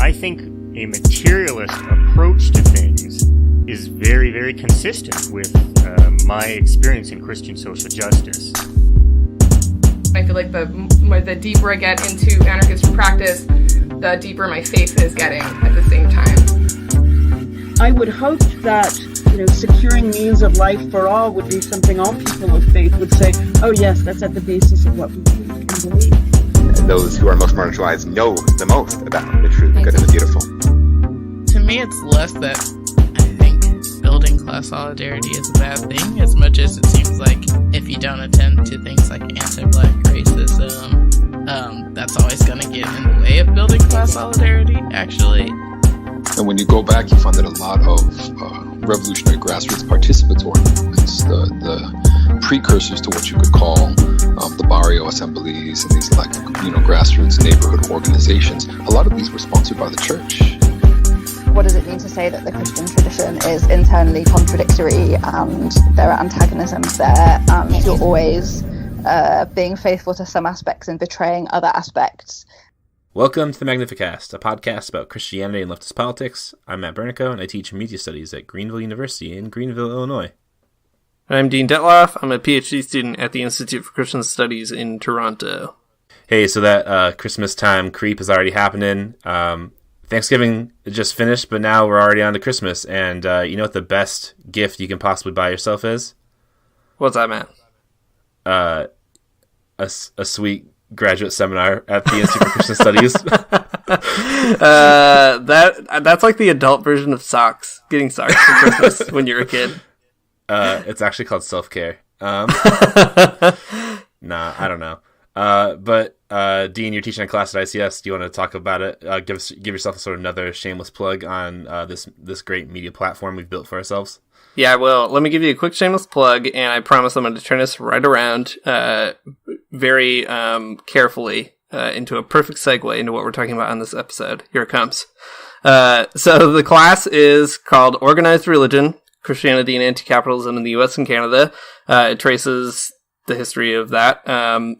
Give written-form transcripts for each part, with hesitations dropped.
I think a materialist approach to things is very, very consistent with my experience in Christian social justice. I feel like the deeper I get into anarchist practice, the deeper my faith is getting at the same time. I would hope that, securing means of life for all would be something all people of faith would say, oh yes, that's at the basis of what we believe. Those who are most marginalized know the most about the true, the good, and the beautiful. To me, it's less that I think building class solidarity is a bad thing, as much as it seems like if you don't attend to things like anti-black racism, that's always going to get in the way of building class solidarity, actually. And when you go back, you find that a lot of revolutionary grassroots participatory movements, the precursors to what you could call the barrio assemblies and these grassroots neighborhood organizations, a lot of these were sponsored by the church. What does it mean to say that the Christian tradition is internally contradictory and there are antagonisms there and you're always being faithful to some aspects and betraying other aspects? Welcome to the Magnificast, a podcast about Christianity and leftist politics. I'm Matt Bernico, and I teach media studies at Greenville University in Greenville, Illinois. I'm Dean Detloff. I'm a PhD student at the Institute for Christian Studies in Toronto. Hey, so that Christmas time creep is already happening. Thanksgiving just finished, but now we're already on to Christmas. And you know what the best gift you can possibly buy yourself is? What's that, Matt? A sweet graduate seminar at the Institute for Christian Studies. That's like the adult version of socks. Getting socks for Christmas when you're a kid. It's actually called self-care. Nah, I don't know. But Dean, you're teaching a class at ICS. Do you want to talk about it? Give yourself a sort of another shameless plug on this great media platform we've built for ourselves. Yeah, well, let me give you a quick shameless plug, and I promise I'm going to turn this right around very carefully into a perfect segue into what we're talking about on this episode. Here it comes. So the class is called Organized Religion, Christianity and Anti-Capitalism in the U.S. and Canada. It traces the history of that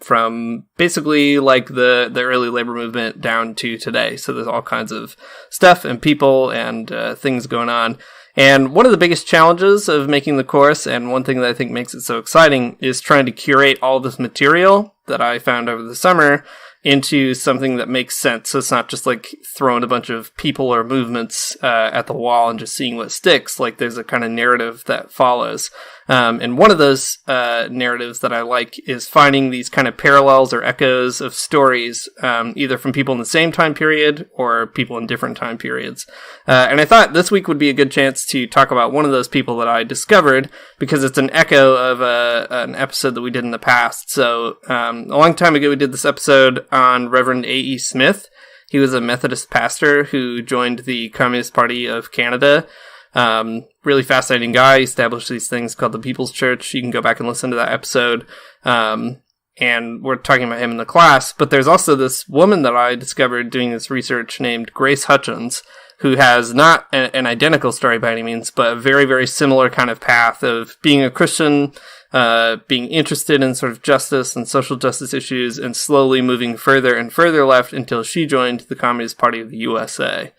from basically like the early labor movement down to today. So there's all kinds of stuff and people and things going on. And one of the biggest challenges of making the course, and one thing that I think makes it so exciting, is trying to curate all this material that I found over the summer into something that makes sense. So it's not just like throwing a bunch of people or movements at the wall and just seeing what sticks. Like there's a kind of narrative that follows. And one of those narratives that I like is finding these kind of parallels or echoes of stories, either from people in the same time period or people in different time periods. And I thought this week would be a good chance to talk about one of those people that I discovered, because it's an echo of an episode that we did in the past. So a long time ago, we did this episode on Reverend A.E. Smith. He was a Methodist pastor who joined the Communist Party of Canada. Really fascinating guy. He established these things called the People's Church. You can go back and listen to that episode. And we're talking about him in the class. But there's also this woman that I discovered doing this research named Grace Hutchins, who has not an identical story by any means, but a very, very similar kind of path of being a Christian, being interested in sort of justice and social justice issues, and slowly moving further and further left until she joined the Communist Party of the USA.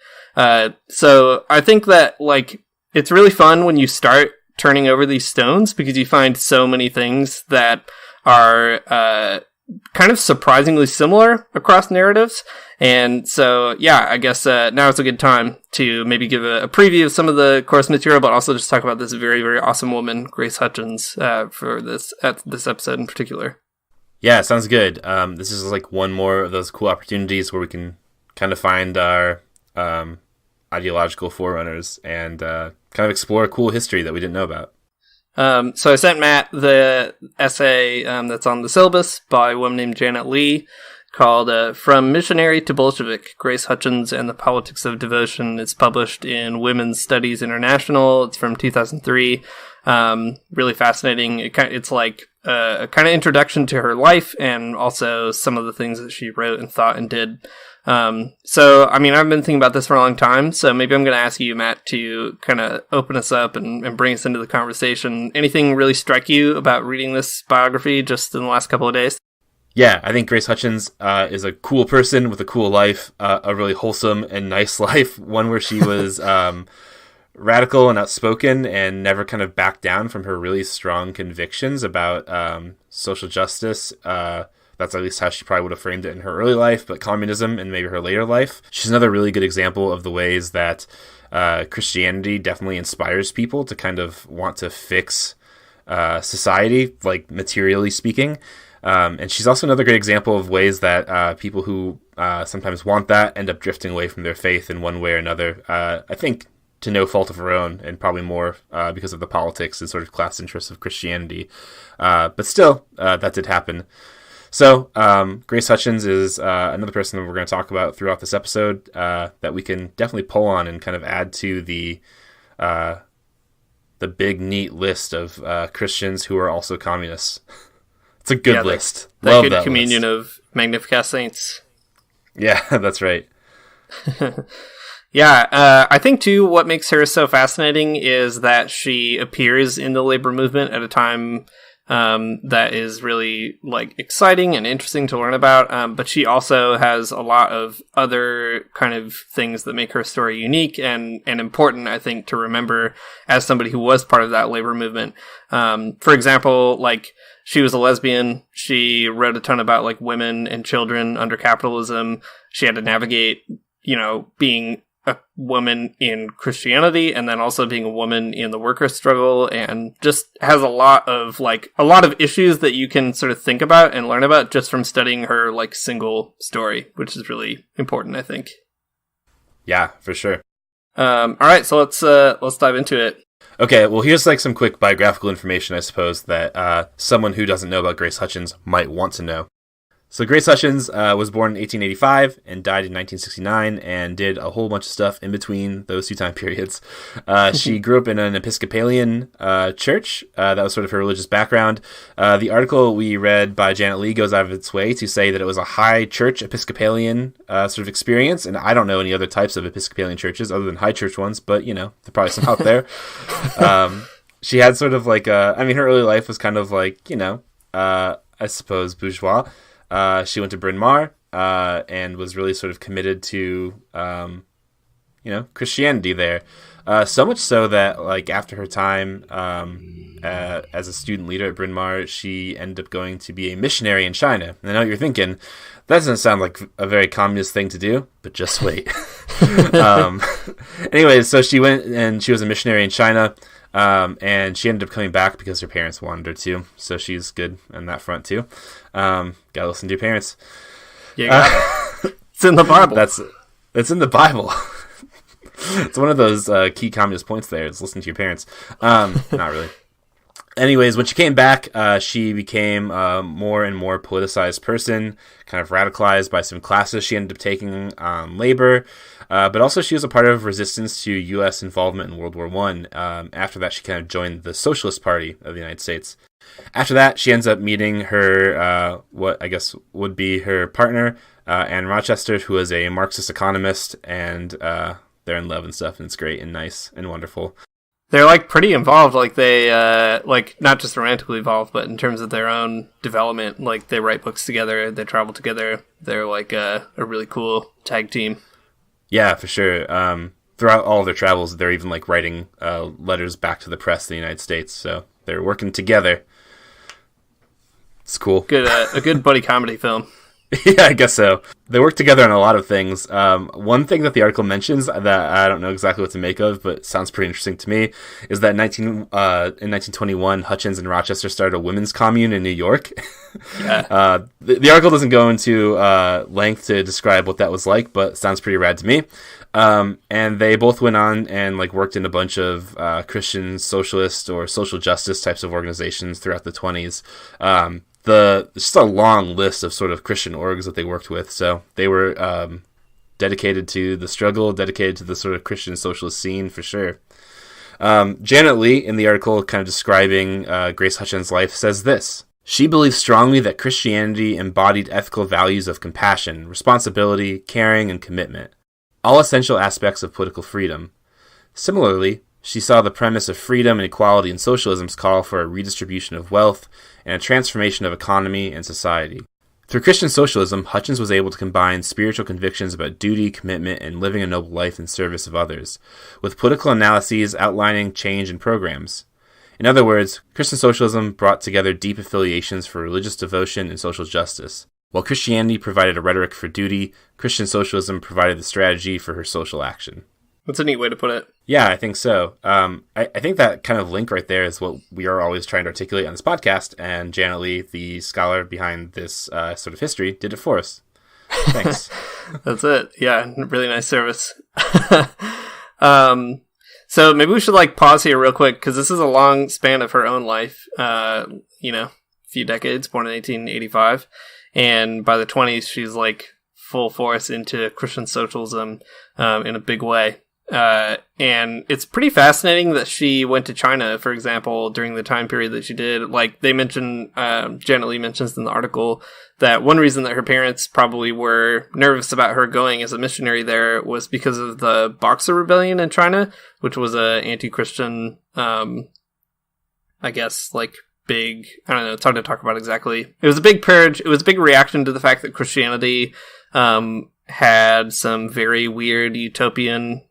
So I think that, it's really fun when you start turning over these stones, because you find so many things that are kind of surprisingly similar across narratives. And so, yeah, I guess now is a good time to maybe give a preview of some of the course material, but also just talk about this very, very awesome woman, Grace Hutchins, for this episode in particular. Yeah, sounds good. This is like one more of those cool opportunities where we can kind of find our ideological forerunners and kind of explore a cool history that we didn't know about. So I sent Matt the essay that's on the syllabus by a woman named Janet Lee called From Missionary to Bolshevik, Grace Hutchins and the Politics of Devotion. It's published in Women's Studies International. It's from 2003. Really fascinating. It's like a kind of introduction to her life and also some of the things that she wrote and thought and did. So, I mean, I've been thinking about this for a long time, so maybe I'm going to ask you, Matt, to kind of open us up and bring us into the conversation. Anything really strike you about reading this biography just in the last couple of days? Yeah, I think Grace Hutchins is a cool person with a cool life, a really wholesome and nice life, one where she was radical and outspoken and never kind of backed down from her really strong convictions about social justice. That's at least how she probably would have framed it in her early life, but communism and maybe her later life. She's another really good example of the ways that Christianity definitely inspires people to kind of want to fix society, like materially speaking. And she's also another great example of ways that people who sometimes want that end up drifting away from their faith in one way or another. I think to no fault of her own, and probably more because of the politics and sort of class interests of Christianity. But still, that did happen. So Grace Hutchins is another person that we're going to talk about throughout this episode that we can definitely pull on and kind of add to the big, neat list of Christians who are also communists. It's a good list. That good communion of Magnificast saints. Yeah, that's right. Yeah, I think, too, what makes her so fascinating is that she appears in the labor movement at a time that is really, like, exciting and interesting to learn about, but she also has a lot of other kind of things that make her story unique and important, I think, to remember as somebody who was part of that labor movement. For example, like, she was a lesbian. She wrote a ton about, like, women and children under capitalism. She had to navigate, being a woman in Christianity and then also being a woman in the worker struggle, and just has a lot of issues that you can sort of think about and learn about just from studying her, like, single story, which is really important, I think. Yeah, for sure. All right, so let's dive into it. Okay, well, here's like some quick biographical information, I suppose, that someone who doesn't know about Grace Hutchins might want to know. So Grace Hutchins was born in 1885 and died in 1969 and did a whole bunch of stuff in between those two time periods. She grew up in an Episcopalian church. That was sort of her religious background. The article we read by Janet Lee goes out of its way to say that it was a high church Episcopalian sort of experience, and I don't know any other types of Episcopalian churches other than high church ones, but, there are probably some out there. She had sort of like her early life was kind of like, I suppose bourgeois. She went to Bryn Mawr and was really sort of committed to, Christianity there. So much so that, like, after her time as a student leader at Bryn Mawr, she ended up going to be a missionary in China. And I know what you're thinking, that doesn't sound like a very communist thing to do, but just wait. Anyways, so she went and she was a missionary in China. And she ended up coming back because her parents wanted her to, so she's good on that front too. Gotta listen to your parents. Yeah, it's in the Bible. It's in the Bible. It's one of those key communist points there. Is listen to your parents. Not really. Anyways, when she came back, she became a more and more politicized person, kind of radicalized by some classes she ended up taking on labor. But also she was a part of resistance to U.S. involvement in World War I. After that, she kind of joined the Socialist Party of the United States. After that, she ends up meeting her, what I guess would be her partner, Anne Rochester, who is a Marxist economist, and they're in love and stuff, and it's great and nice and wonderful. They're, like, pretty involved, like, they, like, not just romantically involved, but in terms of their own development, like, they write books together, they travel together, they're, like, a really cool tag team. Yeah, for sure. Throughout all of their travels, they're even, like, writing letters back to the press in the United States, so they're working together. It's cool. A good buddy comedy film. Yeah, I guess so. They work together on a lot of things. One thing that the article mentions that I don't know exactly what to make of, but sounds pretty interesting to me, is that in 1921, Hutchins and Rochester started a women's commune in New York. Yeah. The article doesn't go into length to describe what that was like, but it sounds pretty rad to me. And they both went on and, like, worked in a bunch of Christian socialist or social justice types of organizations throughout the 20s. Just a long list of sort of Christian orgs that they worked with. So they were dedicated to the struggle, dedicated to the sort of Christian socialist scene for sure. Janet Lee, in the article kind of describing Grace Hutchins' life, says this: "She believes strongly that Christianity embodied ethical values of compassion, responsibility, caring, and commitment, all essential aspects of political freedom. Similarly, she saw the premise of freedom and equality in socialism's call for a redistribution of wealth and a transformation of economy and society. Through Christian socialism, Hutchins was able to combine spiritual convictions about duty, commitment, and living a noble life in service of others, with political analyses outlining change in programs. In other words, Christian socialism brought together deep affiliations for religious devotion and social justice. While Christianity provided a rhetoric for duty, Christian socialism provided the strategy for her social action. That's a neat way to put it. Yeah, I think so. I think that kind of link right there is what we are always trying to articulate on this podcast, and Janet Lee, the scholar behind this sort of history, did it for us. Thanks. That's it. Yeah, really nice service. So maybe we should pause here real quick, because this is a long span of her own life. A few decades, born in 1885. And by the 20s, she's full force into Christian socialism in a big way. And it's pretty fascinating that she went to China, for example, during the time period that she did. They mention, Janet Lee mentions in the article that one reason that her parents probably were nervous about her going as a missionary there was because of the Boxer Rebellion in China, which was a anti-Christian, I guess, big, I don't know, it's hard to talk about exactly. It was a big purge. It was a big reaction to the fact that Christianity, had some very weird utopian,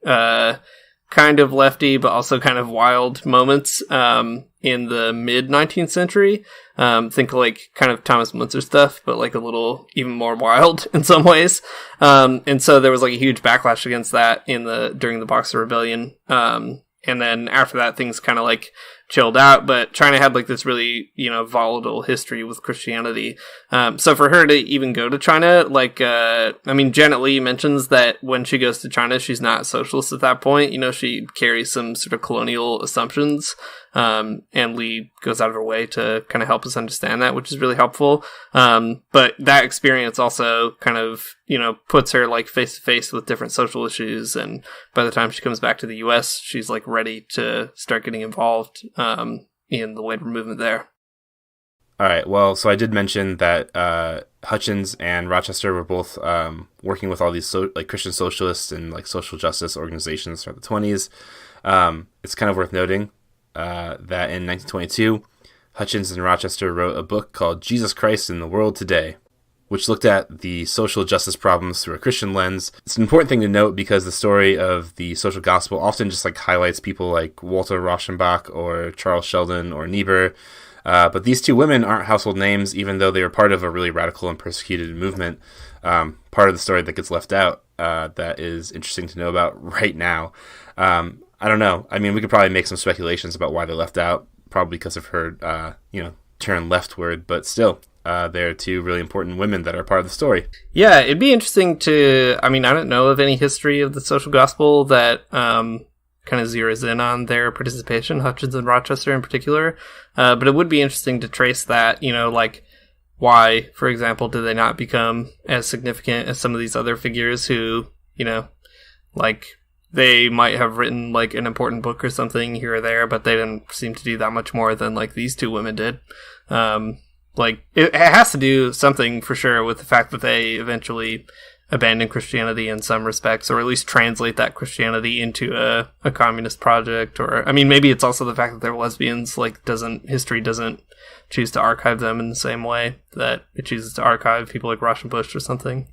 kind of lefty, but also kind of wild moments, in the mid 19th century. Think kind of Thomas Müntzer stuff, but a little even more wild in some ways. And so there was a huge backlash against that during the Boxer Rebellion. And then after that, things kind of chilled out, but China had this really, volatile history with Christianity. So for her to even go to China, Janet Lee mentions that when she goes to China, she's not socialist at that point. She carries some sort of colonial assumptions. And Lee goes out of her way to kind of help us understand that, which is really helpful. But that experience also kind of, puts her face to face with different social issues. And by the time she comes back to the US, she's ready to start getting involved, in the labor movement there. All right. Well, so I did mention that Hutchins and Rochester were both working with all these Christian socialists and social justice organizations throughout the 20s. It's kind of worth noting that in 1922, Hutchins and Rochester wrote a book called Jesus Christ in the World Today, which looked at the social justice problems through a Christian lens. It's an important thing to note because the story of the social gospel often just highlights people like Walter Rauschenbach or Charles Sheldon or Niebuhr. But these two women aren't household names, even though they were part of a really radical and persecuted movement. Part of the story that gets left out that is interesting to know about right now. I don't know. We could probably make some speculations about why they left out, probably because of her, turn leftward, but still. They're two really important women that are part of the story. Yeah, it'd be interesting to, I don't know of any history of the social gospel that kind of zeroes in on their participation, Hutchins and Rochester in particular. But it would be interesting to trace that, why, for example, did they not become as significant as some of these other figures who, they might have written an important book or something here or there, but they didn't seem to do that much more than these two women did. It has to do something for sure with the fact that they eventually abandon Christianity in some respects, or at least translate that Christianity into a communist project. Or, maybe it's also the fact that they're lesbians. History doesn't choose to archive them in the same way that it chooses to archive people like Rauschenbusch or something.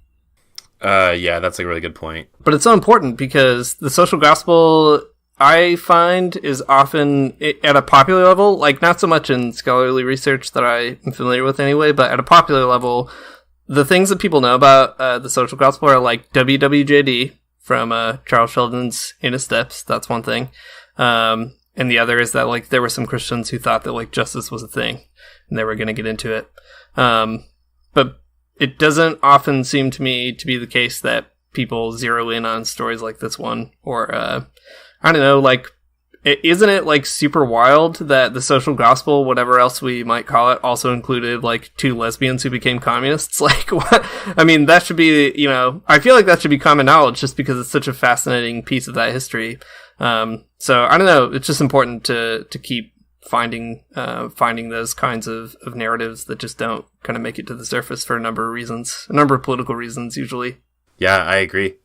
Yeah, that's a really good point. But it's so important because the social gospel, I find, is often at a popular level, not so much in scholarly research that I am familiar with anyway, but at a popular level, the things that people know about the social gospel are WWJD from Charles Sheldon's In His Steps. That's one thing. And the other is that there were some Christians who thought that justice was a thing and they were going to get into it. But it doesn't often seem to me to be the case that people zero in on stories like this one, or I don't know, isn't it super wild that the social gospel, whatever else we might call it, also included two lesbians who became communists? What? That should be, I feel that should be common knowledge just because it's such a fascinating piece of that history. So I don't know, it's just important to keep finding those kinds of narratives that just don't kind of make it to the surface for a number of political reasons usually. Yeah, I agree.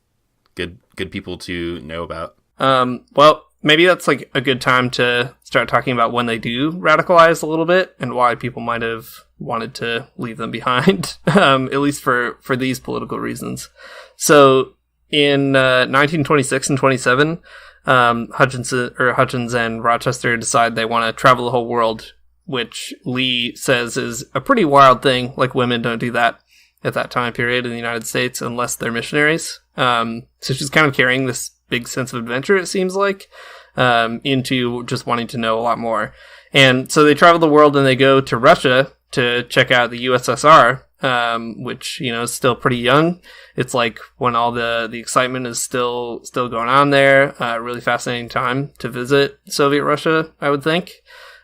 Good people to know about. Well, maybe that's like a good time to start talking about when they do radicalize a little bit and why people might have wanted to leave them behind, at least for these political reasons. So in 1926 and 27, Hutchins and Rochester decide they want to travel the whole world, which Lee says is a pretty wild thing. Like, women don't do that at that time period in the United States unless they're missionaries. So she's kind of carrying this big sense of adventure, it seems like, into just wanting to know a lot more. And so they travel the world and they go to Russia to check out the USSR, which, you know, is still pretty young. It's like when all the excitement is still going on there. Really fascinating time to visit Soviet Russia, I would think.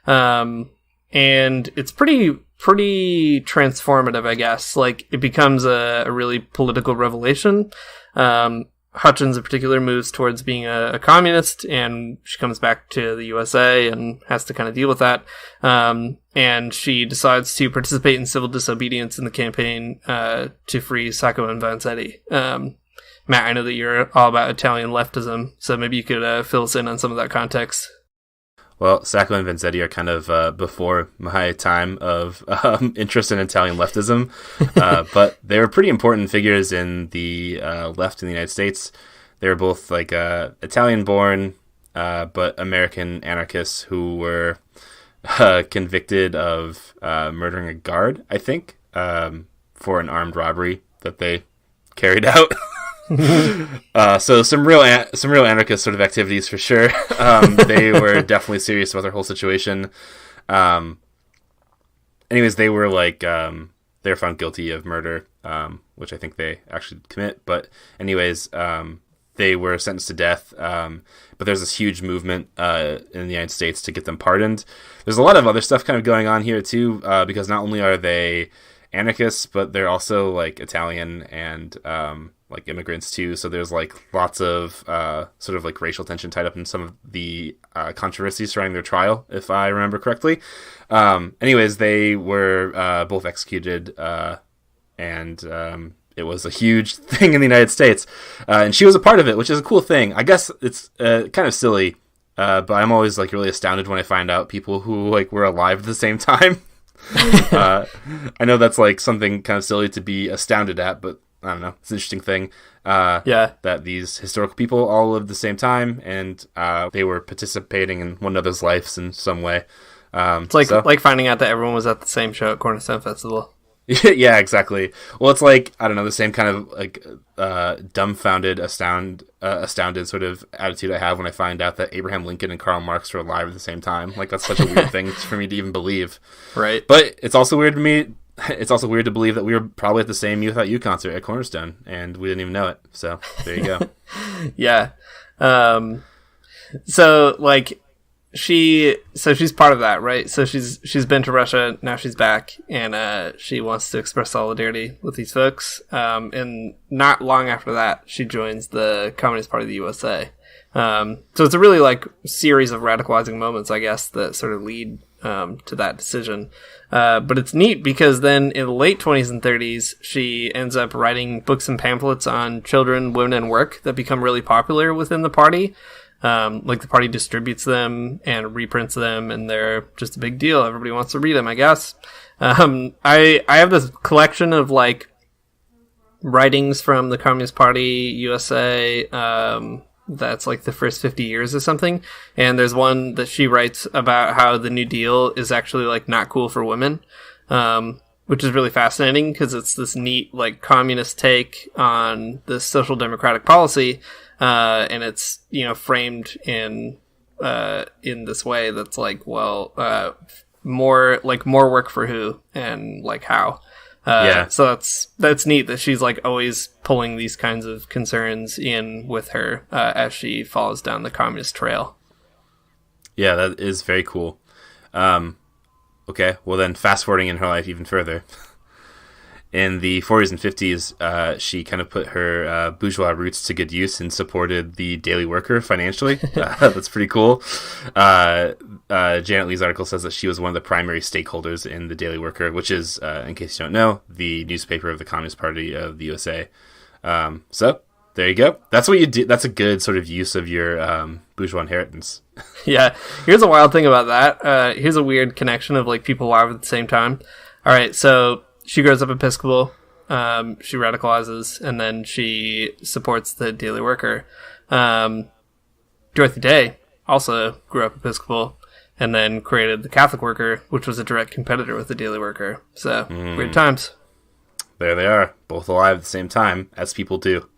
And it's pretty transformative, I guess. Like, it becomes a really political revelation. Hutchins in particular moves towards being a communist, and she comes back to the USA and has to kind of deal with that. And she decides to participate in civil disobedience in the campaign to free Sacco and Vanzetti. Matt, I know that you're all about Italian leftism, so maybe you could fill us in on some of that context. Well, Sacco and Vanzetti are kind of before my time of interest in Italian leftism, but they were pretty important figures in the left in the United States. They were both like Italian-born, but American anarchists who were convicted of murdering a guard, I think, for an armed robbery that they carried out. So some real anarchist sort of activities for sure. They were definitely serious about their whole situation. Anyways, they were like they were found guilty of murder, which I think they actually did commit. But anyways, they were sentenced to death. But there's this huge movement in the United States to get them pardoned. There's a lot of other stuff kind of going on here too, because not only are they anarchists, but they're also like Italian and like immigrants too. So there's like lots of sort of like racial tension tied up in some of the controversies surrounding their trial, if I remember correctly. Anyways, they were both executed, and it was a huge thing in the United States. And she was a part of it, which is a cool thing. I guess it's kind of silly, but I'm always like really astounded when I find out people who like were alive at the same time. I know that's like something kind of silly to be astounded at, but I don't know, it's an interesting thing. That these historical people all lived at the same time, and they were participating in one another's lives in some way. It's like finding out that everyone was at the same show at Cornerstone Festival. Yeah, exactly. Well, it's like, I don't know, the same kind of like dumbfounded, astounded sort of attitude I have when I find out that Abraham Lincoln and Karl Marx were alive at the same time. Like, that's such a weird thing for me to even believe. Right. But it's also weird to me. It's also weird to believe that we were probably at the same You Without You concert at Cornerstone, and we didn't even know it. So there you go. Yeah. So like she's part of that, right? So she's been to Russia, now she's back, and she wants to express solidarity with these folks. And not long after that, she joins the Communist Party of the USA. So it's a really like series of radicalizing moments, I guess, that sort of lead to that decision. But it's neat because then in the late 20s and 30s, she ends up writing books and pamphlets on children, women, and work that become really popular within the party. Like the party distributes them and reprints them, and they're just a big deal. Everybody wants to read them, I guess. I have this collection of like writings from the Communist Party USA, that's like the first 50 years or something. And there's one that she writes about how the New Deal is actually like not cool for women, which is really fascinating because it's this neat like communist take on this social democratic policy. And it's, you know, framed in this way that's like, well, more work for who and like how. So that's neat that she's like always pulling these kinds of concerns in with her as she follows down the communist trail. Yeah, that is very cool. Okay, well then fast forwarding in her life even further. In the 40s and 50s, she kind of put her bourgeois roots to good use and supported the Daily Worker financially. That's pretty cool. Janet Leigh's article says that she was one of the primary stakeholders in the Daily Worker, which is, in case you don't know, the newspaper of the Communist Party of the USA. So There you go. That's what you do. That's a good sort of use of your bourgeois inheritance. Yeah. Here's a wild thing about that. Here's a weird connection of like people alive at the same time. All right. So she grows up Episcopal. She radicalizes, and then she supports the daily worker. Dorothy Day also grew up Episcopal and then created the Catholic Worker, which was a direct competitor with the daily worker. So weird times. There they are, both alive at the same time, as people do.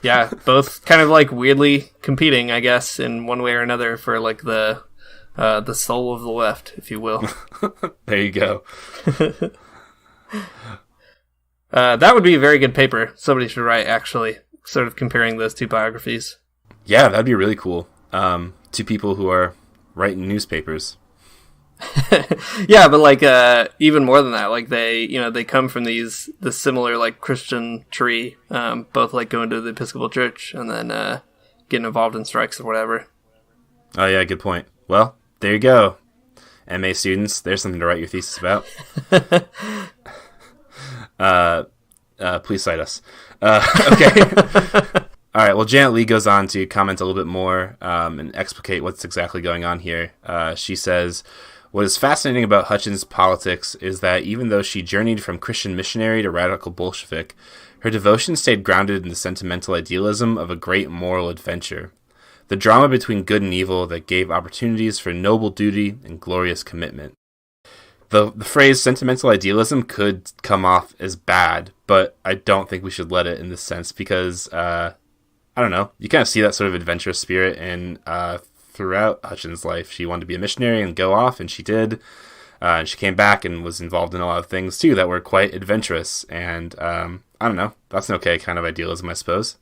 Yeah, both kind of like weirdly competing, I guess, in one way or another for like the soul of the left, if you will. There you go. That would be a very good paper. Somebody should write, actually, sort of comparing those two biographies. Yeah, that'd be really cool. Two people who are writing newspapers. Yeah, but like even more than that, like they come from this similar like Christian tree, both like going to the Episcopal Church and then getting involved in strikes or whatever. Oh yeah, good point. Well, there you go, MA students. There's something to write your thesis about. Please cite us. Okay. All right. Well, Janet Leigh goes on to comment a little bit more and explicate what's exactly going on here. She says, "What is fascinating about Hutchins' politics is that even though she journeyed from Christian missionary to radical Bolshevik, her devotion stayed grounded in the sentimental idealism of a great moral adventure, the drama between good and evil that gave opportunities for noble duty and glorious commitment." The phrase sentimental idealism could come off as bad, but I don't think we should let it in this sense because, I don't know, you kind of see that sort of adventurous spirit in throughout Hutchins' life. She wanted to be a missionary and go off, and she did. And she came back and was involved in a lot of things, too, that were quite adventurous. And, I don't know, that's an okay kind of idealism, I suppose.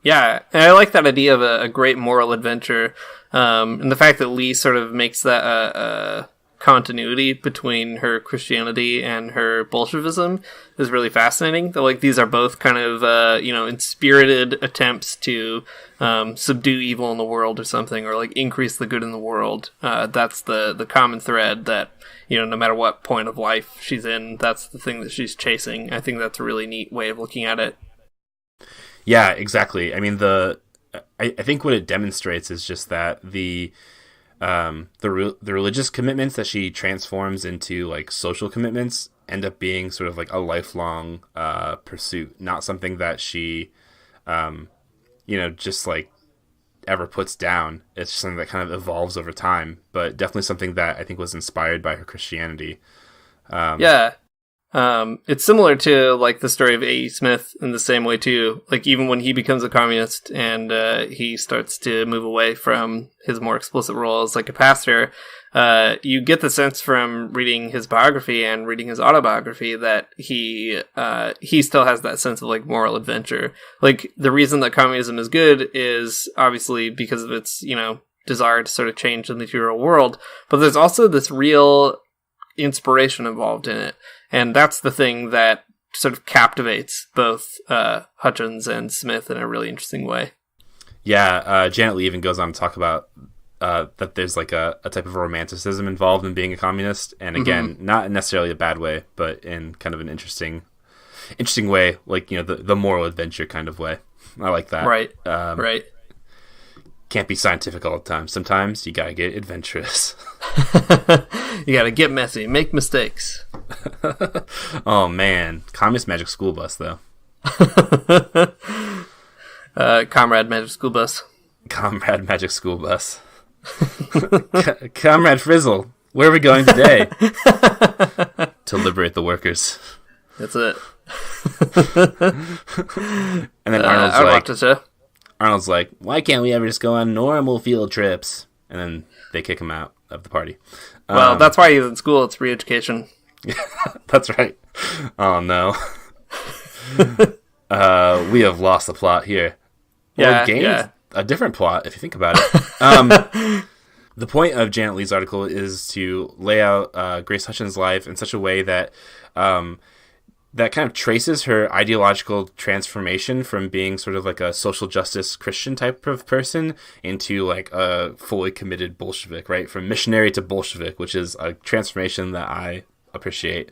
Yeah, and I like that idea of a great moral adventure. And the fact that Leigh sort of makes that continuity between her Christianity and her Bolshevism is really fascinating. That like these are both kind of inspirited attempts to subdue evil in the world or something, or like increase the good in the world. That's the common thread that no matter what point of life she's in, that's the thing that she's chasing. I think that's a really neat way of looking at it. Yeah, exactly. I mean, I think what it demonstrates is just that the religious commitments that she transforms into like social commitments end up being sort of like a lifelong pursuit, not something that she just like ever puts down. It's just something that kind of evolves over time, but definitely something that I think was inspired by her Christianity. It's similar to like the story of A.E. Smith in the same way too. Like even when he becomes a communist and he starts to move away from his more explicit role as like a pastor, you get the sense from reading his biography and reading his autobiography that he still has that sense of like moral adventure. Like the reason that communism is good is obviously because of its desire to sort of change the material world, but there's also this real inspiration involved in it. And that's the thing that sort of captivates both Hutchins and Smith in a really interesting way. Yeah, Janet Leigh even goes on to talk about that there's like a type of romanticism involved in being a communist. And again, not necessarily a bad way, but in kind of an interesting way, like, the moral adventure kind of way. I like that. Right, right. Can't be scientific all the time. Sometimes you gotta get adventurous. You gotta get messy, make mistakes. Oh man, Communist Magic School Bus though. Comrade Magic School Bus. Comrade Magic School Bus. Comrade Frizzle, where are we going today? To liberate the workers. That's it. And then Arnold's like, why can't we ever just go on normal field trips? And then they kick him out of the party. Well, that's why he's in school. It's re-education. That's right. Oh, no. We have lost the plot here. Well, gained a different plot, if you think about it. The point of Janet Leigh's article is to lay out Grace Hutchins' life in such a way that that kind of traces her ideological transformation from being sort of like a social justice Christian type of person into like a fully committed Bolshevik, right? From missionary to Bolshevik, which is a transformation that I appreciate.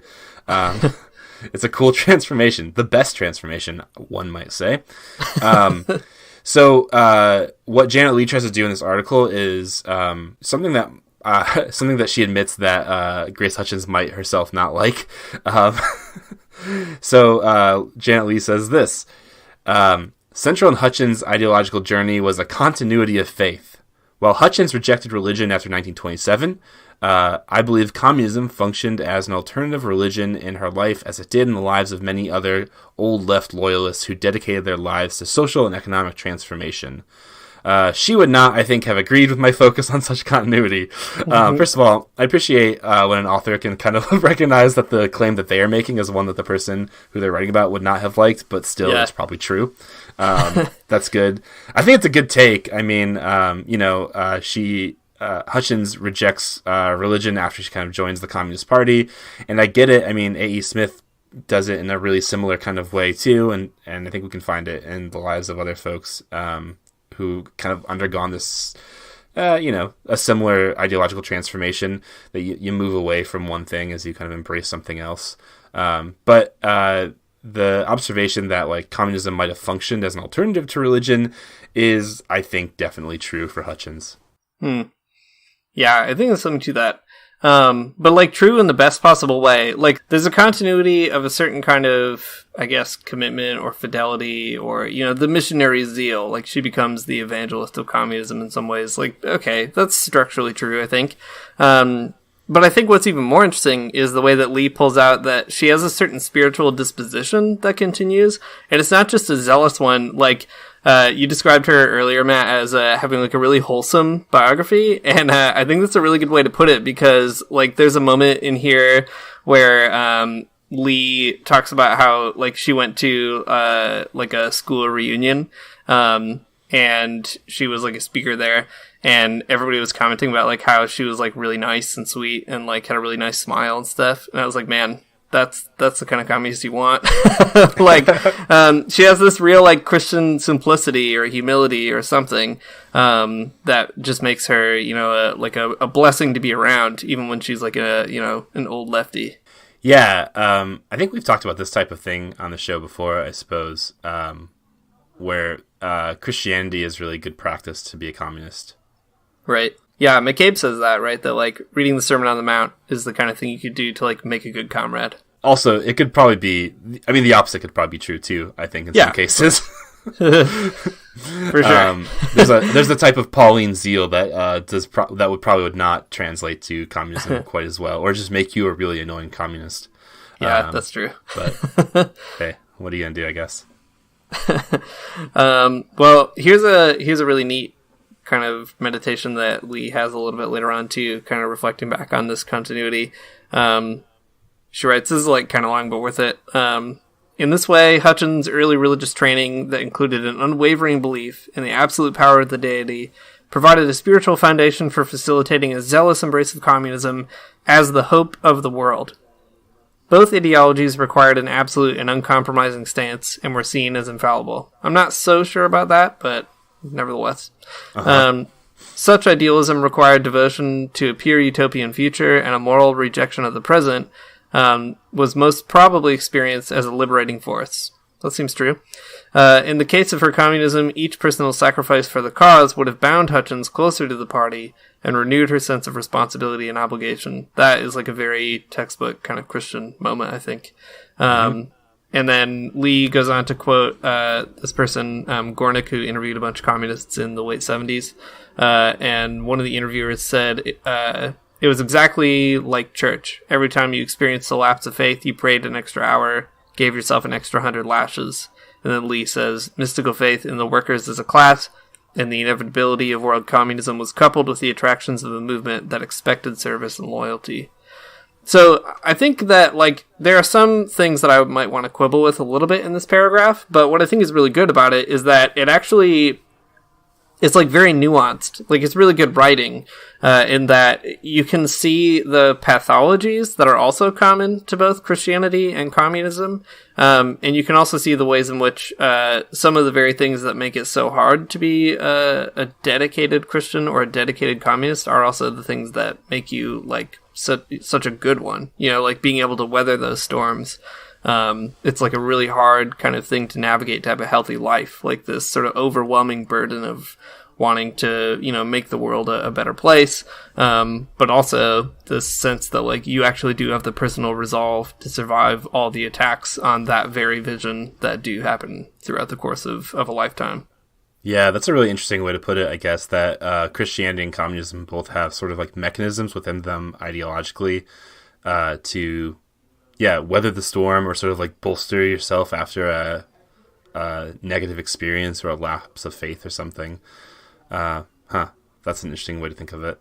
It's a cool transformation. The best transformation, one might say. So what Janet Leigh tries to do in this article is something that she admits that Grace Hutchins might herself not like. So Janet Leigh says this. Central in Hutchins' ideological journey was a continuity of faith. While Hutchins rejected religion after 1927, I believe communism functioned as an alternative religion in her life as it did in the lives of many other old left loyalists who dedicated their lives to social and economic transformation. She would not, I think, have agreed with my focus on such continuity. First of all, I appreciate when an author can kind of recognize that the claim that they are making is one that the person who they're writing about would not have liked, but still it's probably true. That's good. I think it's a good take. I mean, Hutchins rejects religion after she kind of joins the Communist Party, and I get it. I mean, A.E. Smith does it in a really similar kind of way too, and I think we can find it in the lives of other folks who kind of undergone this, a similar ideological transformation that you move away from one thing as you kind of embrace something else. But the observation that like communism might have functioned as an alternative to religion is, I think, definitely true for Hutchins. Yeah, I think there's something to that. But like true in the best possible way. Like there's a continuity of a certain kind of, I guess, commitment or fidelity or, the missionary zeal. Like she becomes the evangelist of communism in some ways. Like, okay, that's structurally true, I think. But I think what's even more interesting is the way that Leigh pulls out that she has a certain spiritual disposition that continues. And it's not just a zealous one. Like, you described her earlier, Matt, as having like a really wholesome biography, and I think that's a really good way to put it because like there's a moment in here where Leigh talks about how like she went to like a school reunion, and she was like a speaker there, and everybody was commenting about like how she was like really nice and sweet and like had a really nice smile and stuff, and I was like, man, that's the kind of communist you want. Like, she has this real like Christian simplicity or humility or something that just makes her, a blessing to be around, even when she's like an old lefty. Yeah, I think we've talked about this type of thing on the show before, I suppose, where Christianity is really good practice to be a communist. Right. Yeah, McCabe says that, right? That, like, reading the Sermon on the Mount is the kind of thing you could do to, like, make a good comrade. Also, it could probably be... I mean, the opposite could probably be true, too, I think, in some cases. For sure. There's the type of Pauline zeal that would not translate to communism quite as well, or just make you a really annoying communist. Yeah, that's true. But, hey, what are you going to do, I guess? Well, here's a really neat kind of meditation that Leigh has a little bit later on too, kind of reflecting back on this continuity. She writes, this is like kind of long but worth it. In this way, Hutchins' early religious training that included an unwavering belief in the absolute power of the deity provided a spiritual foundation for facilitating a zealous embrace of communism as the hope of the world. Both ideologies required an absolute and uncompromising stance and were seen as infallible. I'm not so sure about that, but nevertheless. Such idealism required devotion to a pure utopian future and a moral rejection of the present, was most probably experienced as a liberating force. That seems true. In the case of her communism, each personal sacrifice for the cause would have bound Hutchins closer to the party and renewed her sense of responsibility and obligation. That is like a very textbook kind of Christian moment, I think. And then Leigh goes on to quote this person, Gornick, who interviewed a bunch of communists in the late 70s. And one of the interviewers said, it was exactly like church. Every time you experienced a lapse of faith, you prayed an extra hour, gave yourself an extra 100 lashes. And then Leigh says, mystical faith in the workers as a class and the inevitability of world communism was coupled with the attractions of a movement that expected service and loyalty. So I think that, like, there are some things that I might want to quibble with a little bit in this paragraph, but what I think is really good about it is that it actually, it's, like, very nuanced. Like, it's really good writing in that you can see the pathologies that are also common to both Christianity and communism, and you can also see the ways in which some of the very things that make it so hard to be a dedicated Christian or a dedicated communist are also the things that make you, like, such a good one, like being able to weather those storms. it's like a really hard kind of thing to navigate to have a healthy life, like this sort of overwhelming burden of wanting to, make the world a better place, but also this sense that like you actually do have the personal resolve to survive all the attacks on that very vision that do happen throughout the course of a lifetime. Yeah, that's a really interesting way to put it, I guess, that Christianity and communism both have sort of like mechanisms within them ideologically to weather the storm or sort of like bolster yourself after a negative experience or a lapse of faith or something. That's an interesting way to think of it.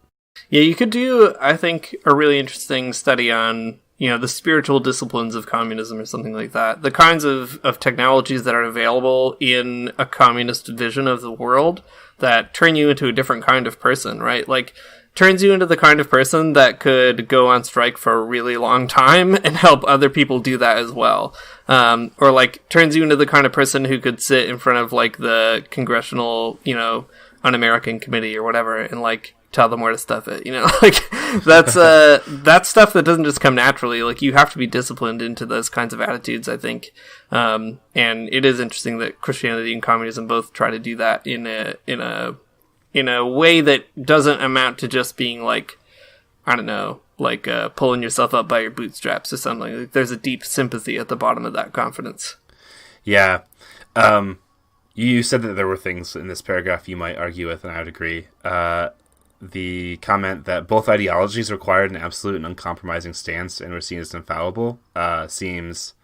Yeah, you could do, I think, a really interesting study on, the spiritual disciplines of communism or something like that. The kinds of technologies that are available in a communist vision of the world that turn you into a different kind of person, right? Like, turns you into the kind of person that could go on strike for a really long time and help other people do that as well. Or, like, turns you into the kind of person who could sit in front of, like, the congressional, Un-American committee or whatever and like tell them where to stuff it, like that's stuff that doesn't just come naturally. Like you have to be disciplined into those kinds of attitudes, I think. And it is interesting that Christianity and communism both try to do that in a way that doesn't amount to just being like, I don't know, like pulling yourself up by your bootstraps or something. Like there's a deep sympathy at the bottom of that confidence. Yeah. You said that there were things in this paragraph you might argue with, and I would agree. The comment that both ideologies required an absolute and uncompromising stance and were seen as infallible seems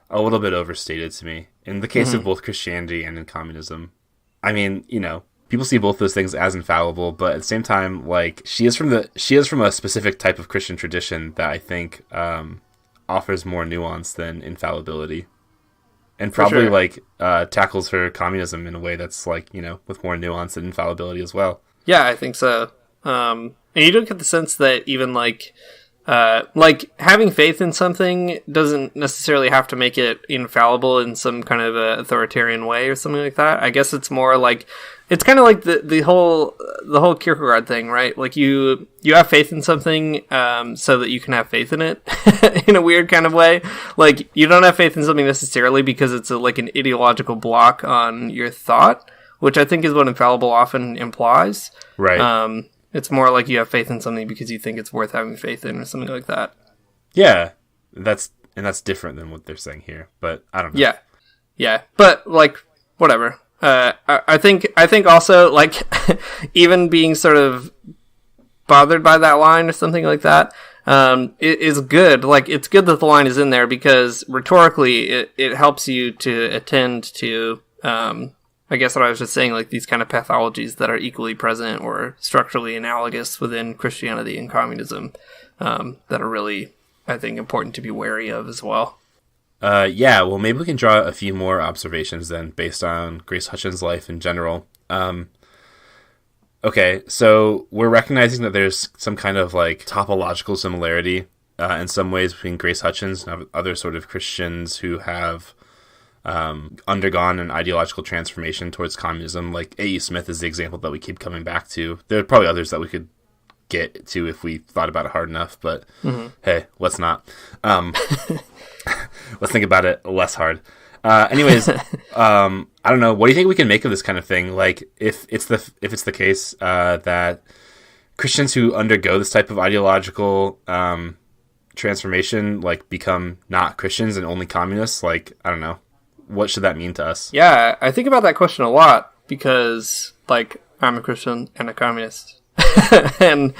a little bit overstated to me. In the case of both Christianity and in communism, I mean, people see both those things as infallible, but at the same time, like she is from a specific type of Christian tradition that I think offers more nuance than infallibility. And probably, tackles her communism in a way that's, like, with more nuance and infallibility as well. Yeah, I think so. And you don't get the sense that even, like, having faith in something doesn't necessarily have to make it infallible in some kind of authoritarian way or something like that. I guess it's more like, it's kind of like the whole Kierkegaard thing, right? Like you have faith in something so that you can have faith in it in a weird kind of way. Like you don't have faith in something necessarily because it's like an ideological block on your thought, which I think is what infallible often implies. Right. It's more like you have faith in something because you think it's worth having faith in or something like that. Yeah, that's different than what they're saying here, but I don't know. Yeah, but like whatever. I think also like even being sort of bothered by that line or something like that is good. Like it's good that the line is in there because rhetorically it helps you to attend to I guess what I was just saying, like these kind of pathologies that are equally present or structurally analogous within Christianity and communism that are really, I think, important to be wary of as well. Well, maybe we can draw a few more observations then based on Grace Hutchins' life in general. Okay, so we're recognizing that there's some kind of like topological similarity in some ways between Grace Hutchins and other sort of Christians who have undergone an ideological transformation towards communism. Like A.E. Smith is the example that we keep coming back to. There are probably others that we could get to if we thought about it hard enough, but hey, let's not. Let's think about it less hard. Anyways, I don't know. What do you think we can make of this kind of thing? Like, if it's the case that Christians who undergo this type of ideological transformation, like, become not Christians and only communists, like, I don't know. What should that mean to us? Yeah, I think about that question a lot because, like, I'm a Christian and a communist. And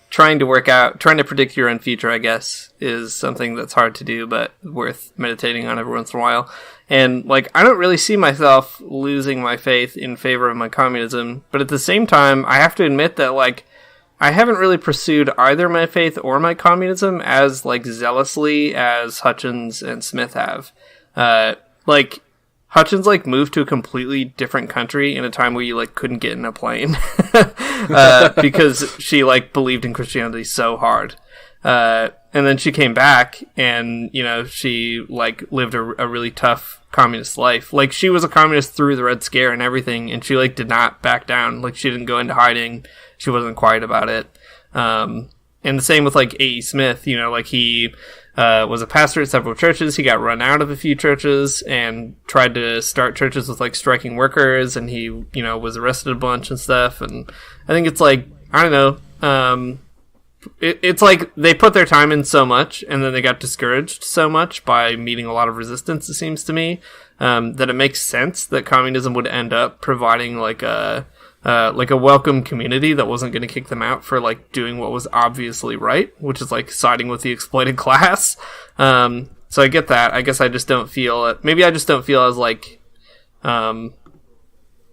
trying to predict your own future, I guess, is something that's hard to do, but worth meditating on every once in a while. And, like, I don't really see myself losing my faith in favor of my communism, but at the same time, I have to admit that, like, I haven't really pursued either my faith or my communism as, like, zealously as Hutchins and Smith have. Like, Hutchins, like, moved to a completely different country in a time where you, like, couldn't get in a plane. Because she, like, believed in Christianity so hard. And then she came back and, you know, she, like, lived a really tough communist life. Like, she was a communist through the Red Scare and everything, and she, like, did not back down. Like, she didn't go into hiding. She wasn't quiet about it. And the same with, like, A.E. Smith, you know, like, he was a pastor at several churches. He got run out of a few churches and tried to start churches with like striking workers, and he, was arrested a bunch and stuff. And I think it's like, I don't know, it's like they put their time in so much, and then they got discouraged so much by meeting a lot of resistance, it seems to me, that it makes sense that communism would end up providing like a welcome community that wasn't going to kick them out for like doing what was obviously right, which is like siding with the exploited class. So I get that. I guess I just don't feel it. Maybe I just don't feel as like,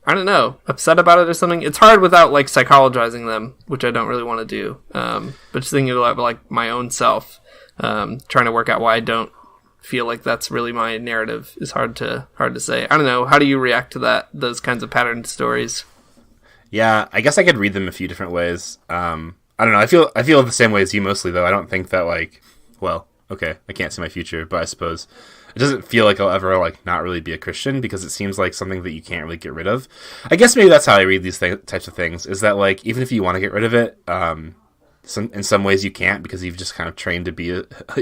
I don't know, upset about it or something. It's hard without like psychologizing them, which I don't really want to do. But just thinking about like my own self, trying to work out why I don't feel like that's really my narrative is hard to say. I don't know. How do you react to those kinds of patterned stories? Yeah, I guess I could read them a few different ways. I don't know. I feel the same way as you mostly, though. I don't think that like, well, okay, I can't see my future, but I suppose it doesn't feel like I'll ever like not really be a Christian, because it seems like something that you can't really get rid of. I guess maybe that's how I read these types of things, is that like even if you want to get rid of it, in some ways you can't, because you've just kind of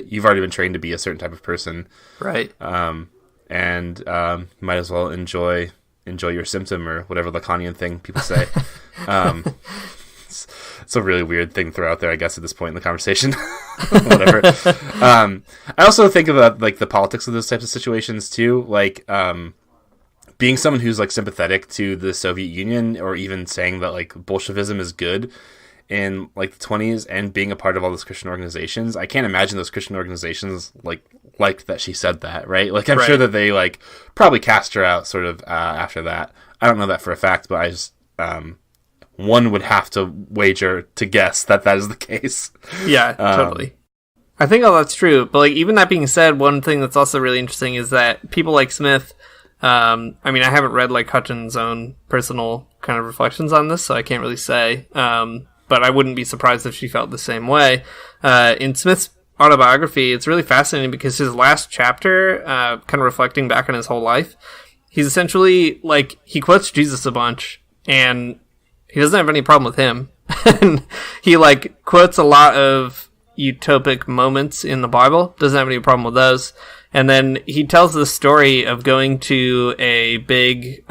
you've already been trained to be a certain type of person, right? And you might as well enjoy your symptom, or whatever Lacanian thing people say. It's a really weird thing to throw out there, I guess, at this point in the conversation. Whatever. I also think about like the politics of those types of situations too, like being someone who's like sympathetic to the Soviet Union, or even saying that like Bolshevism is good in like the 1920s, and being a part of all those Christian organizations. I can't imagine those Christian organizations liked that she said that, right? Like I'm sure that they like probably cast her out sort of after that. I don't know that for a fact, but I just one would have to wager to guess that is the case. Yeah, totally. I think all that's true, but like even that being said, one thing that's also really interesting is that people like Smith, I mean, I haven't read like Hutchins' own personal kind of reflections on this, so I can't really say, but I wouldn't be surprised if she felt the same way. In Smith's autobiography, it's really fascinating because his last chapter, kind of reflecting back on his whole life, he's essentially like, he quotes Jesus a bunch, and he doesn't have any problem with him. And he like quotes a lot of utopic moments in the Bible, doesn't have any problem with those. And then he tells the story of going to a big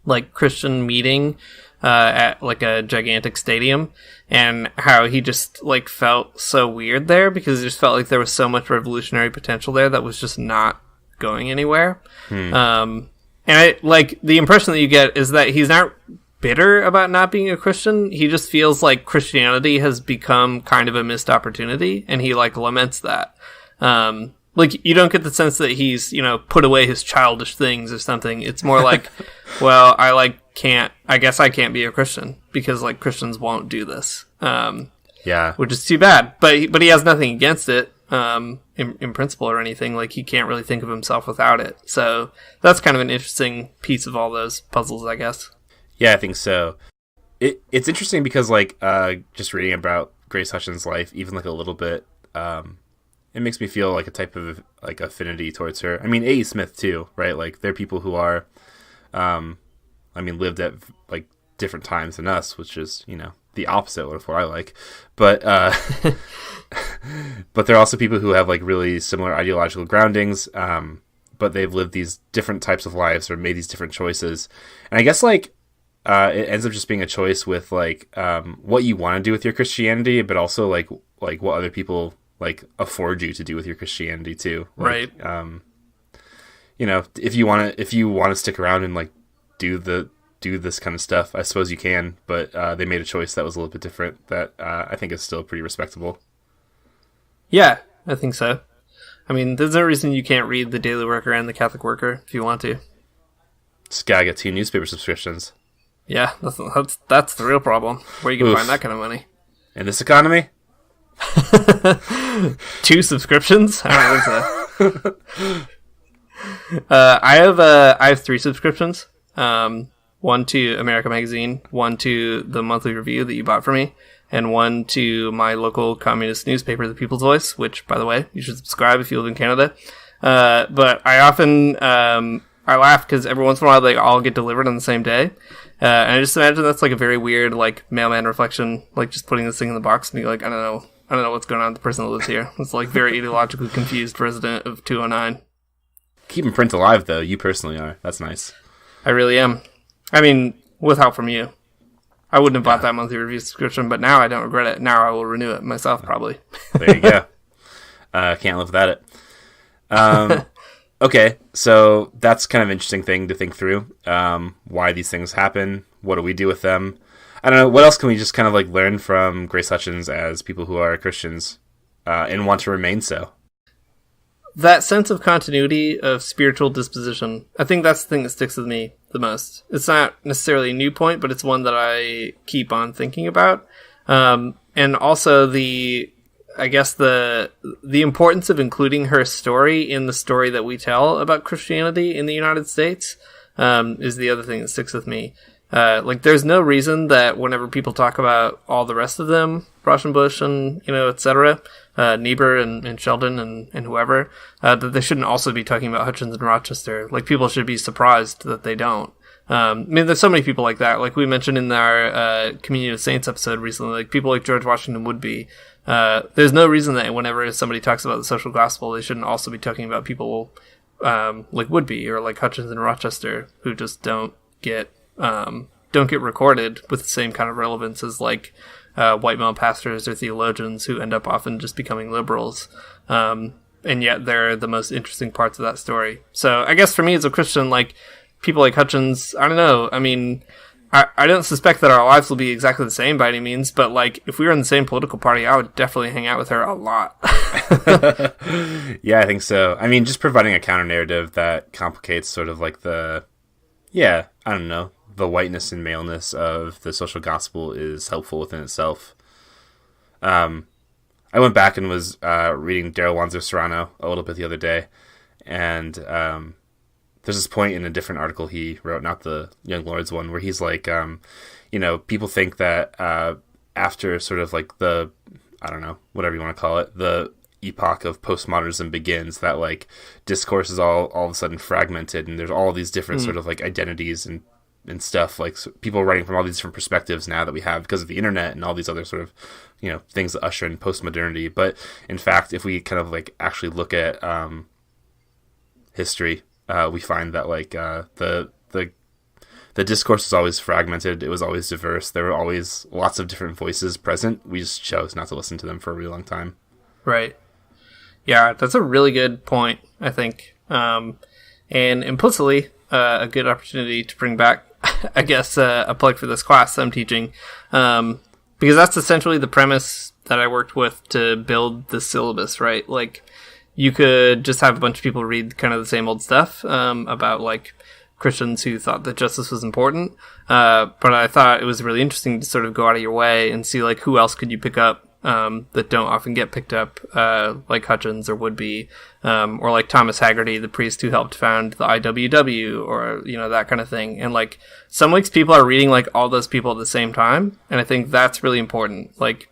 like Christian meeting at like a gigantic stadium, and how he just like felt so weird there because it just felt like there was so much revolutionary potential there that was just not going anywhere. And I like the impression that you get is that he's not bitter about not being a Christian. He just feels like Christianity has become kind of a missed opportunity, and he like laments that. Like you don't get the sense that he's, put away his childish things or something. It's more like, well, I guess I can't be a Christian because like Christians won't do this. Yeah. Which is too bad. But he has nothing against it, in principle or anything. Like he can't really think of himself without it. So that's kind of an interesting piece of all those puzzles, I guess. Yeah, I think so. It's interesting because like, just reading about Grace Hutchins' life, even like a little bit, it makes me feel like a type of like affinity towards her. I mean, A.E. Smith too, right? Like they're people who are, lived at like different times than us, which is, the opposite of what I like. But, but they're also people who have like really similar ideological groundings, but they've lived these different types of lives or made these different choices. And I guess like, it ends up just being a choice with like, what you want to do with your Christianity, but also like what other people like afford you to do with your Christianity too. Like, right. If you want to stick around and like do this kind of stuff, I suppose you can, but they made a choice that was a little bit different that I think is still pretty respectable. Yeah, I think so. I mean, there's no reason you can't read The Daily Worker and The Catholic Worker if you want to. Just gotta get 2 newspaper subscriptions. Yeah, that's the real problem. Where you can find that kind of money. In this economy? 2 subscriptions? I don't think so. I have 3 subscriptions. One to America Magazine, one to the monthly review that you bought for me, and one to my local communist newspaper, The People's Voice, which, by the way, you should subscribe if you live in Canada. But I often, I laugh because every once in a while they all get delivered on the same day. And I just imagine that's like a very weird, like, mailman reflection, like just putting this thing in the box and being like, I don't know I don't know what's going on with the person that lives here. It's like very ideologically confused resident of 209. Keeping print alive, though. You personally are. That's nice. I really am. I mean, with help from you. I wouldn't have bought that monthly review subscription, but now I don't regret it. Now I will renew it myself, probably. There you go. Can't live without it. Okay, so that's kind of an interesting thing to think through. Why these things happen. What do we do with them? I don't know. What else can we just kind of like learn from Grace Hutchins as people who are Christians and want to remain so? That sense of continuity of spiritual disposition, I think that's the thing that sticks with me the most. It's not necessarily a new point, but it's one that I keep on thinking about. And also the importance of including her story in the story that we tell about Christianity in the United States is the other thing that sticks with me. There's no reason that whenever people talk about all the rest of them, Rauschenbusch and, etc., Niebuhr and Sheldon and whoever, that they shouldn't also be talking about Hutchins and Rochester. Like, people should be surprised that they don't. There's so many people like that. Like we mentioned in our Communion of Saints episode recently, like people like George Washington Woodbey. There's no reason that whenever somebody talks about the social gospel, they shouldn't also be talking about people like Woodbey or like Hutchins and Rochester, who just don't get recorded with the same kind of relevance as like white male pastors or theologians who end up often just becoming liberals. And yet they're the most interesting parts of that story. So I guess for me as a Christian, like people like Hutchins, I don't know. I mean, I don't suspect that our lives will be exactly the same by any means, but like if we were in the same political party, I would definitely hang out with her a lot. Yeah, I think so. I mean, just providing a counter narrative that complicates sort of like the whiteness and maleness of the social gospel is helpful within itself. I went back and was reading Darrell Wanzer Serrano a little bit the other day, and there's this point in a different article he wrote, not the Young Lords one, where he's like, people think that after sort of like the, I don't know, whatever you want to call it, the epoch of postmodernism begins, that like discourse is all of a sudden fragmented, and there's all these different sort of like identities and stuff, like people writing from all these different perspectives now that we have because of the internet and all these other sort of, things that usher in postmodernity. But in fact, if we kind of like actually look at history, we find that like the discourse was always fragmented. It was always diverse. There were always lots of different voices present. We just chose not to listen to them for a really long time. Right. Yeah, that's a really good point, I think. And implicitly, a good opportunity to bring back, I guess, a plug for this class I'm teaching. Because that's essentially the premise that I worked with to build the syllabus, right? Like, you could just have a bunch of people read kind of the same old stuff about, like, Christians who thought that justice was important. But I thought it was really interesting to sort of go out of your way and see, like, who else could you pick up that don't often get picked up, like Hutchins or Woodbey, or like Thomas Haggerty, the priest who helped found the IWW, or, that kind of thing. And, like, some weeks people are reading, like, all those people at the same time, and I think that's really important. Like,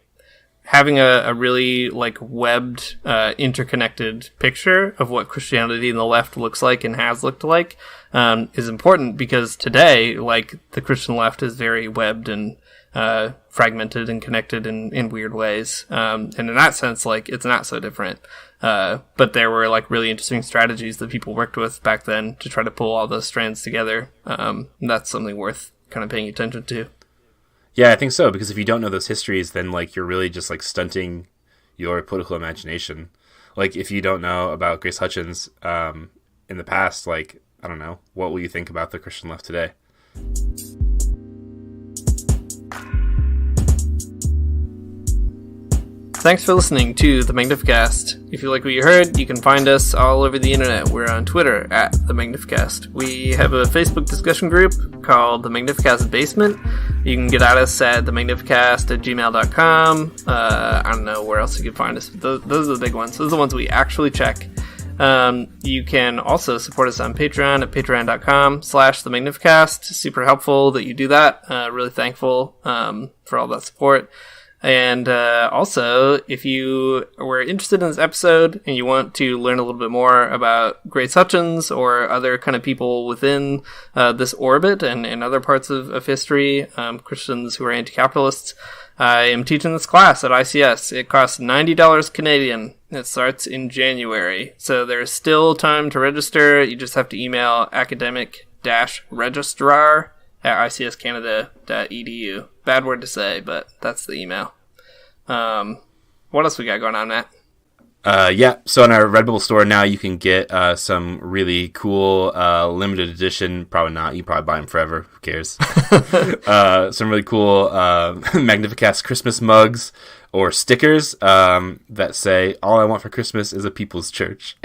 having a really, like, webbed, interconnected picture of what Christianity in the left looks like and has looked like is important, because today, like, the Christian left is very webbed and fragmented and connected in weird ways. And in that sense, like, it's not so different. But there were, like, really interesting strategies that people worked with back then to try to pull all those strands together. And that's something worth kind of paying attention to. Yeah, I think so, because if you don't know those histories, then, like, you're really just, like, stunting your political imagination. Like, if you don't know about Grace Hutchins in the past, like, I don't know, what will you think about the Christian left today? Thanks for listening to the Magnificast. If you like what you heard, you can find us all over the internet. We're on Twitter at the Magnificast. We have a Facebook discussion group called the Magnificast Basement. You can get at us at themagnificast@gmail.com. I don't know where else you can find us, but those are the big ones. Those are the ones we actually check. You can also support us on Patreon at patreon.com/themagnificast. Super helpful that you do that. Really thankful for all that support. And also, if you were interested in this episode and you want to learn a little bit more about Grace Hutchins or other kind of people within this orbit and other parts of history, Christians who are anti-capitalists, I am teaching this class at ICS. It costs $90 Canadian. It starts in January. So there's still time to register. You just have to email academic-registrar@icscanada.edu. Bad word to say, but that's the email. What else we got going on, Matt? So in our Redbubble store now, you can get some really cool limited edition. Probably not. You probably buy them forever. Who cares? Some really cool Magnificast Christmas mugs or stickers that say "All I want for Christmas is a People's Church."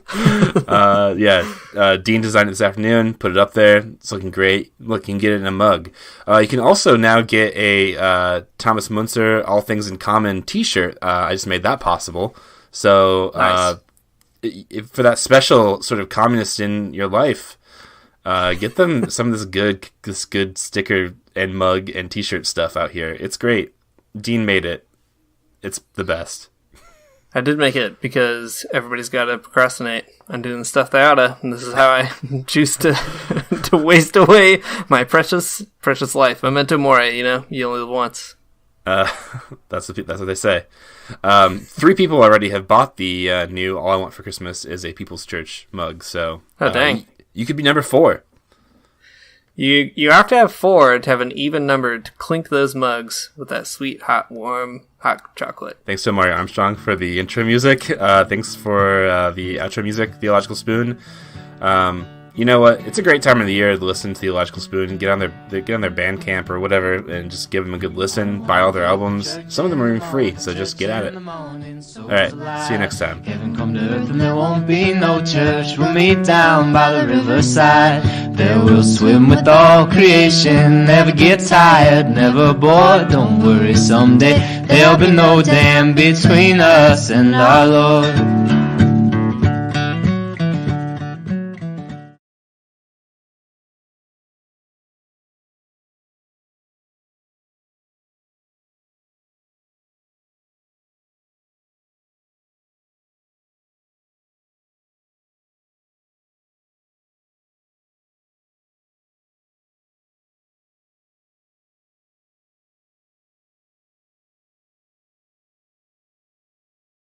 Dean designed it this afternoon. Put it up there. It's looking great. Look, you can get it in a mug. You can also now get a Thomas Munzer All Things in Common T-shirt. I just made that possible. So Nice. For that special sort of communist in your life, get them some of this good sticker and mug and T-shirt stuff out here. It's great. Dean made it. It's the best. I did make it because everybody's got to procrastinate on doing the stuff they oughta, and this is how I choose to to waste away my precious life. Memento mori, you only live once. That's what they say. 3 people already have bought the new "All I Want for Christmas is a People's Church" mug. So, Dang! You could be number 4. You have to have 4 to have an even number to clink those mugs with that sweet, hot, warm, hot chocolate. Thanks to Mario Armstrong for the intro music. Thanks for the outro music, Theological Spoon. You know what? It's a great time of the year to listen to Theological Spoon and get on their Bandcamp or whatever and just give them a good listen. Buy all their albums. Some of them are even free, so just get at it. All right, see you next time. Heaven come to earth and there won't be no church. We'll meet down by the riverside. There we'll swim with all creation. Never get tired, never bored. Don't worry, someday there'll be no dam between us and our Lord.